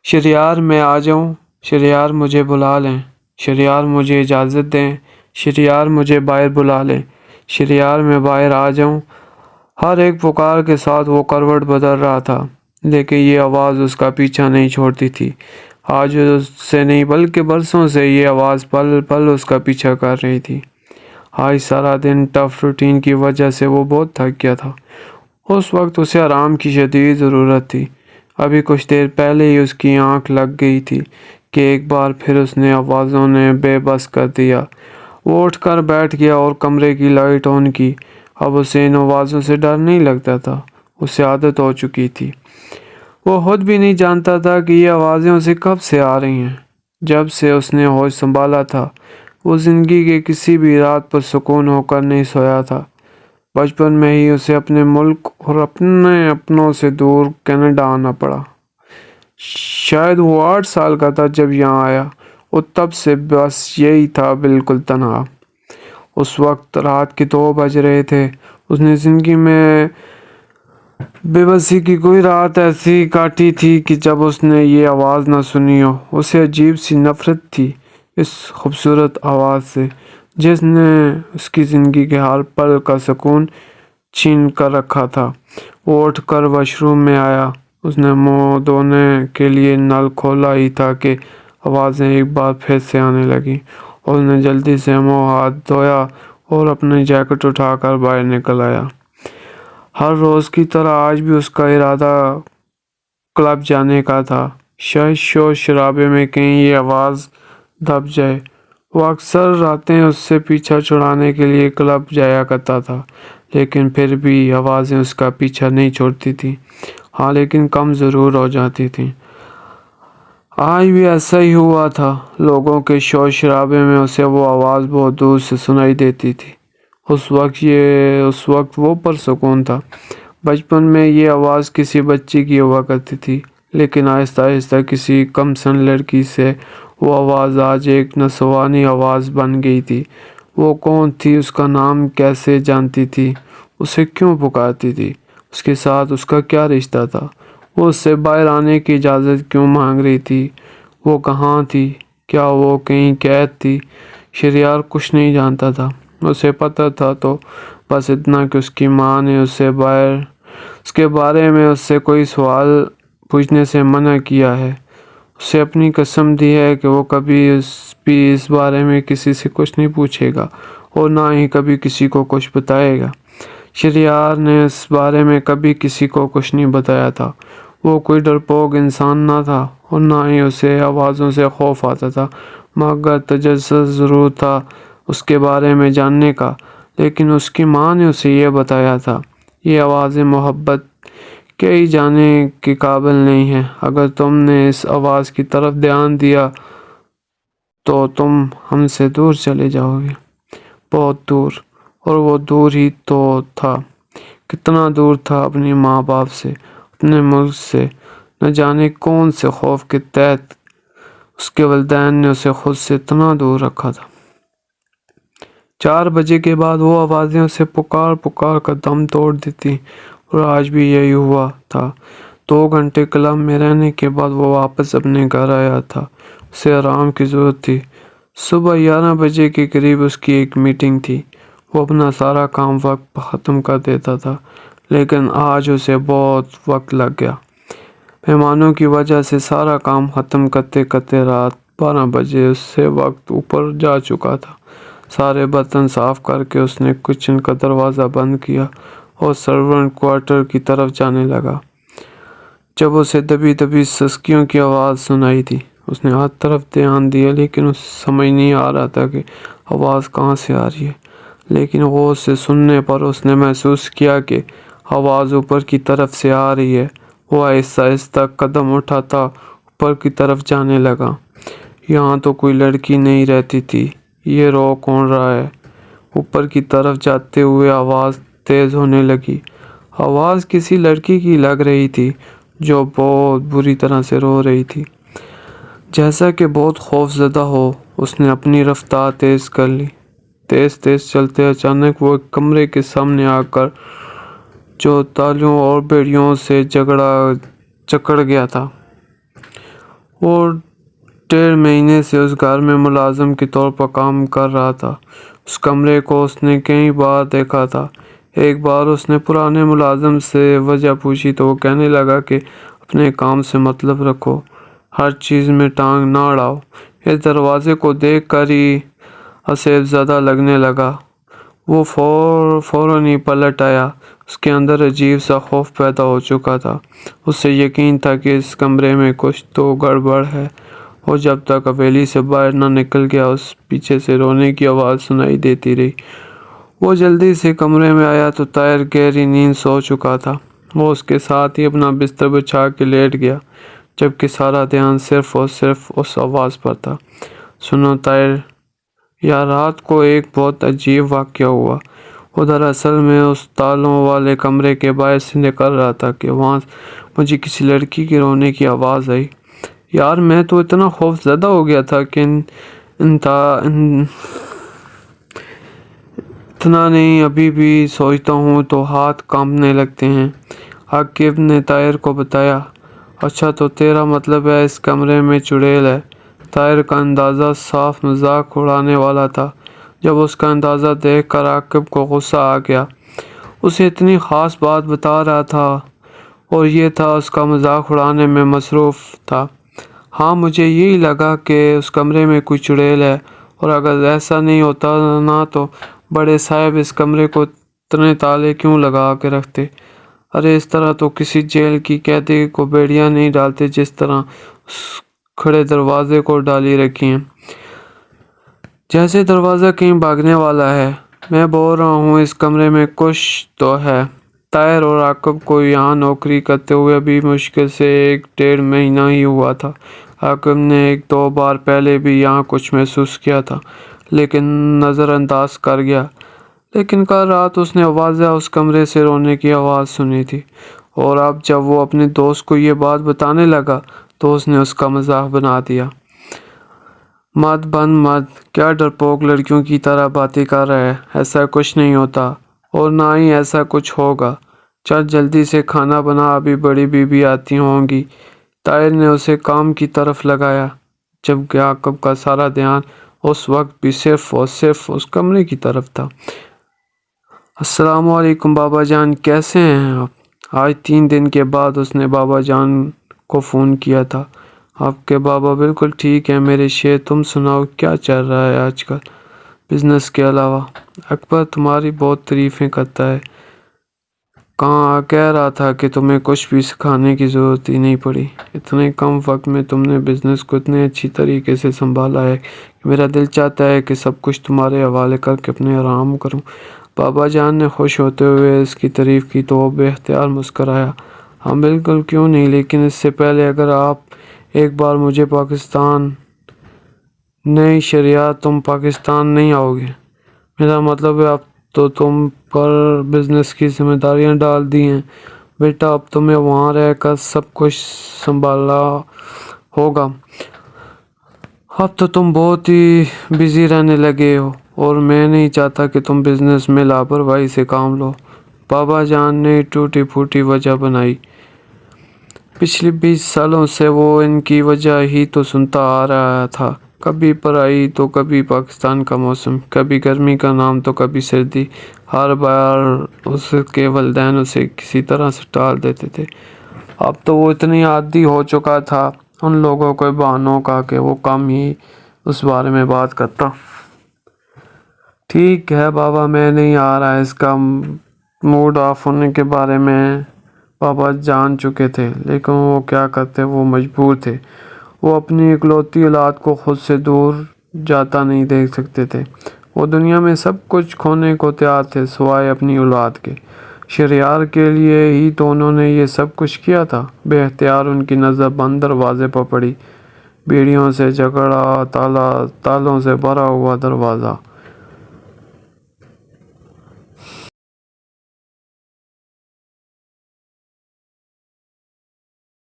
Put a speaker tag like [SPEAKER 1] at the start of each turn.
[SPEAKER 1] شہریار میں آ جاؤں، شہریار مجھے بلا لیں، شہریار مجھے اجازت دیں، شہریار مجھے باہر بلا لیں، شہریار میں باہر آ جاؤں۔ ہر ایک پکار کے ساتھ وہ کروٹ بدل رہا تھا، لیکن یہ آواز اس کا پیچھا نہیں چھوڑتی تھی۔ آج سے نہیں بلکہ برسوں سے یہ آواز پل پل اس کا پیچھا کر رہی تھی۔ آج سارا دن ٹف روٹین کی وجہ سے وہ بہت تھک گیا تھا۔ اس وقت اسے آرام کی شدید ضرورت تھی۔ ابھی کچھ دیر پہلے ہی اس کی آنکھ لگ گئی تھی کہ ایک بار پھر اس نے آوازوں نے بے بس کر دیا۔ وہ اٹھ کر بیٹھ گیا اور کمرے کی لائٹ آن کی۔ اب اسے ان آوازوں سے ڈر نہیں لگتا تھا، اسے عادت ہو چکی تھی۔ وہ خود بھی نہیں جانتا تھا کہ یہ آوازیں اسے کب سے آ رہی ہیں۔ جب سے اس نے ہوش سنبھالا تھا، وہ زندگی کے کسی بھی رات پر سکون ہو کر نہیں سویا تھا۔ بچپن میں ہی اسے اپنے ملک اور اپنے اپنوں سے دور کینیڈا آنا پڑا۔ شاید وہ 8 سال کا تھا جب یہاں آیا، اور تب سے بس یہی تھا، بالکل تنہا۔ اس وقت رات کے 2 بج رہے تھے۔ اس نے زندگی میں بے بسی کی کوئی رات ایسی کاٹی تھی کہ جب اس نے یہ آواز نہ سنی ہو۔ اسے عجیب سی نفرت تھی اس خوبصورت آواز سے، جس نے اس کی زندگی کے ہر پل کا سکون چھین کر رکھا تھا۔ وہ اٹھ کر واش روم میں آیا۔ اس نے منہ دھونے کے لیے نل کھولا ہی تھا کہ آوازیں ایک بار پھر سے آنے لگیں۔ اس نے جلدی سے منہ ہاتھ دھویا اور اپنی جیکٹ اٹھا کر باہر نکل آیا۔ ہر روز کی طرح آج بھی اس کا ارادہ کلب جانے کا تھا۔ شاید شور شرابے میں کہیں یہ آواز دب جائے۔ وہ اکثر راتیں اس سے پیچھا چھڑانے کے لیے کلب جایا کرتا تھا، لیکن پھر بھی آوازیں اس کا پیچھا نہیں چھوڑتی تھیں۔ ہاں، لیکن کم ضرور ہو جاتی تھیں۔ آج بھی ایسا ہی ہوا تھا۔ لوگوں کے شور شرابے میں اسے وہ آواز بہت دور سے سنائی دیتی تھی۔ اس وقت وہ پرسکون تھا۔ بچپن میں یہ آواز کسی بچے کی ہوا کرتی تھی، لیکن آہستہ آہستہ کسی کم سن لڑکی سے وہ آواز آج ایک نسوانی آواز بن گئی تھی۔ وہ کون تھی؟ اس کا نام کیسے جانتی تھی؟ اسے کیوں پکارتی تھی؟ اس کے ساتھ اس کا کیا رشتہ تھا؟ وہ اس سے باہر آنے کی اجازت کیوں مانگ رہی تھی؟ وہ کہاں تھی؟ کیا وہ کہیں قید تھی؟ شہریار کچھ نہیں جانتا تھا۔ اسے پتہ تھا تو بس اتنا کہ اس کی ماں نے اس کے بارے میں اس سے کوئی سوال پوچھنے سے منع کیا ہے۔ اسے اپنی قسم دی ہے کہ وہ کبھی بھی اس بارے میں کسی سے کچھ نہیں پوچھے گا، اور نہ ہی کبھی کسی کو کچھ بتائے گا۔ شہریار نے اس بارے میں کبھی کسی کو کچھ نہیں بتایا تھا۔ وہ کوئی ڈرپوک انسان نہ تھا، اور نہ ہی اسے آوازوں سے خوف آتا تھا، مگر تجسس ضرور تھا اس کے بارے میں جاننے کا۔ لیکن اس کی ماں نے اسے یہ بتایا تھا، یہ آوازیں محبت کے ہی جانے کے قابل نہیں ہیں۔ اگر تم نے اس آواز کی طرف دھیان دیا تو تم ہم سے دور چلے جاؤ گے، بہت دور۔ اور وہ دور ہی تو تھا۔ کتنا دور تھا اپنی ماں باپ سے، اپنے ملک سے۔ نہ جانے کون سے خوف کے تحت اس کے والدین نے اسے خود سے اتنا دور رکھا تھا۔ 4 بجے کے بعد وہ آوازیں اسے پکار پکار کر دم توڑ دیتی، اور آج بھی یہی ہوا تھا۔ 2 گھنٹے کلب میں رہنے کے بعد وہ واپس اپنے گھر آیا تھا۔ اسے آرام کی ضرورت تھی۔ صبح 11 بجے کے قریب اس کی ایک میٹنگ تھی۔ وہ اپنا سارا کام وقت پر ختم کر دیتا تھا، لیکن آج اسے بہت وقت لگ گیا۔ مہمانوں کی وجہ سے سارا کام ختم کرتے کرتے رات 12 بجے اس سے وقت اوپر جا چکا تھا۔ سارے برتن صاف کر کے اس نے کچن کا دروازہ بند کیا اور سرونٹ کوارٹر کی طرف جانے لگا۔ جب اسے دبی دبی سسکیوں کی آواز سنائی دی، اس نے ہر طرف دھیان دیا، لیکن اسے سمجھ نہیں آ رہا تھا کہ آواز کہاں سے آ رہی ہے۔ لیکن غور سے سننے پر اس نے محسوس کیا کہ آواز اوپر کی طرف سے آ رہی ہے۔ وہ آہستہ آہستہ قدم اٹھاتا اوپر کی طرف جانے لگا۔ یہاں تو کوئی لڑکی نہیں رہتی تھی، یہ رو کون رہا ہے؟ اوپر کی طرف جاتے ہوئے آواز تیز ہونے لگی۔ آواز کسی لڑکی کی لگ رہی تھی جو بہت بری طرح سے رو رہی تھی، جیسا کہ بہت خوف زدہ ہو۔ اس نے اپنی رفتار تیز کر لی۔ تیز تیز چلتے اچانک وہ ایک کمرے کے سامنے آ کر جو تالیوں اور بیڑیوں سے جکڑ گیا تھا۔ وہ 1.5 مہینے سے اس گھر میں ملازم کے طور پر کام کر رہا تھا۔ اس کمرے کو اس نے کئی بار دیکھا تھا۔ ایک بار اس نے پرانے ملازم سے وجہ پوچھی تو وہ کہنے لگا کہ اپنے کام سے مطلب رکھو، ہر چیز میں ٹانگ نہ اڑاؤ۔ اس دروازے کو دیکھ کر ہی آصف زدہ لگنے لگا۔ وہ فوراً ہی پلٹ آیا۔ اس کے اندر عجیب سا خوف پیدا ہو چکا تھا۔ اسے یقین تھا کہ اس کمرے میں کچھ تو گڑبڑ ہے، اور جب تک حویلی سے باہر نہ نکل گیا اس پیچھے سے رونے کی آواز سنائی دیتی رہی۔ وہ جلدی سے کمرے میں آیا تو طاہر گہری نیند سو چکا تھا۔ وہ اس کے ساتھ ہی اپنا بستر بچھا کے لیٹ گیا، جبکہ سارا دھیان صرف اور صرف اس آواز پر تھا۔ سنو طاہر، یا رات کو ایک بہت عجیب واقعہ ہوا۔ وہ دراصل میں اس تالوں والے کمرے کے باہر سے نکل رہا تھا کہ وہاں مجھے کسی لڑکی کے رونے کی آواز آئی۔ یار میں تو اتنا خوف زدہ ہو گیا تھا کہ اتنا نہیں، ابھی بھی سوچتا ہوں تو ہاتھ کانپنے لگتے ہیں۔ عاقب نے طاہر کو بتایا۔ اچھا تو تیرا مطلب ہے اس کمرے میں چڑیل ہے؟ طاہر کا اندازہ صاف مذاق اڑانے والا تھا۔ جب اس کا اندازہ دیکھ کر عاقب کو غصہ آ گیا۔ اسے اتنی خاص بات بتا رہا تھا اور یہ تھا اس کا مذاق اڑانے میں مصروف تھا۔ ہاں مجھے یہی لگا کہ اس کمرے میں کوئی چڑیل ہے، اور اگر ایسا نہیں ہوتا نا تو بڑے صاحب اس کمرے کو اتنے تالے کیوں لگا کے رکھتے؟ ارے اس طرح تو کسی جیل کی قیدی کو بیڑیاں نہیں ڈالتے جس طرح اس کھڑے دروازے کو ڈالی رکھی ہیں، جیسے دروازہ کہیں بھاگنے والا ہے۔ میں بول رہا ہوں اس کمرے میں کچھ تو ہے۔ طاہر اور عاقب کو یہاں نوکری کرتے ہوئے ابھی مشکل سے 1.5 مہینہ ہی ہوا تھا۔ عاقب نے 1-2 بار پہلے بھی یہاں کچھ محسوس کیا تھا، لیکن نظر انداز کر گیا۔ لیکن کل رات اس نے واضح اس کمرے سے رونے کی آواز سنی تھی، اور اب جب وہ اپنے دوست کو یہ بات بتانے لگا تو اس نے اس کا مذاق بنا دیا۔ مت بند مت، کیا ڈرپوک لڑکیوں کی طرح باتیں کر رہا ہے؟ ایسا کچھ نہیں ہوتا، اور نہ ہی ایسا کچھ ہوگا۔ چل جلدی سے کھانا بنا، ابھی بڑی بیوی آتی ہوں گی۔ طاہر نے اسے کام کی طرف لگایا، جبکہ عاقب کا سارا دھیان اس وقت بھی صرف اور صرف اس کمرے کی طرف تھا۔ السلام علیکم بابا جان، کیسے ہیں آپ؟ آج 3 دن کے بعد اس نے بابا جان کو فون کیا تھا۔ آپ کے بابا بالکل ٹھیک ہیں میرے شیر، تم سناؤ کیا چل رہا ہے آج کل بزنس کے علاوہ؟ اکبر تمہاری بہت تعریفیں کرتا ہے، کہہ رہا تھا کہ تمہیں کچھ بھی سکھانے کی ضرورت ہی نہیں پڑی۔ اتنے کم وقت میں تم نے بزنس کو اتنے اچھی طریقے سے سنبھالا ہے کہ میرا دل چاہتا ہے کہ سب کچھ تمہارے حوالے کر کے اپنے آرام کروں۔ بابا جان نے خوش ہوتے ہوئے اس کی تعریف کی تو وہ بے اختیار مسکرایا۔ ہاں بالکل، کیوں نہیں، لیکن اس سے پہلے اگر آپ ایک بار مجھے پاکستان نہیں شریعت، تم پاکستان نہیں آؤ گے؟ میرا مطلب ہے اب تو تم پر بزنس کی ذمہ داریاں ڈال دی ہیں بیٹا، اب تمہیں وہاں رہ کر سب کچھ سنبھالنا ہوگا۔ اب تو تم بہت ہی بزی رہنے لگے ہو، اور میں نہیں چاہتا کہ تم بزنس میں لاپرواہی سے کام لو۔ بابا جان نے ٹوٹی پھوٹی وجہ بنائی۔ پچھلے 20 سالوں سے وہ ان کی وجہ ہی تو سنتا آ رہا تھا، کبھی پرائی تو کبھی پاکستان کا موسم، کبھی گرمی کا نام تو کبھی سردی۔ ہر بار اس کے والدین اسے کسی طرح سے ٹال دیتے تھے۔ اب تو وہ اتنی عادی ہو چکا تھا ان لوگوں کے بہانوں کا کہ وہ کم ہی اس بارے میں بات کرتا۔ ٹھیک ہے بابا، میں نہیں آ رہا۔ اس کا موڈ آف ہونے کے بارے میں بابا جان چکے تھے، لیکن وہ کیا کرتے، وہ مجبور تھے۔ وہ اپنی اکلوتی اولاد کو خود سے دور جاتا نہیں دیکھ سکتے تھے۔ وہ دنیا میں سب کچھ کھونے کو تیار تھے سوائے اپنی اولاد کے۔ شہریار کے لیے ہی تو انہوں نے یہ سب کچھ کیا تھا۔ بے اختیار ان کی نظر بند دروازے پر پڑی۔ بیڑیوں سے جکڑا تالوں سے بھرا ہوا دروازہ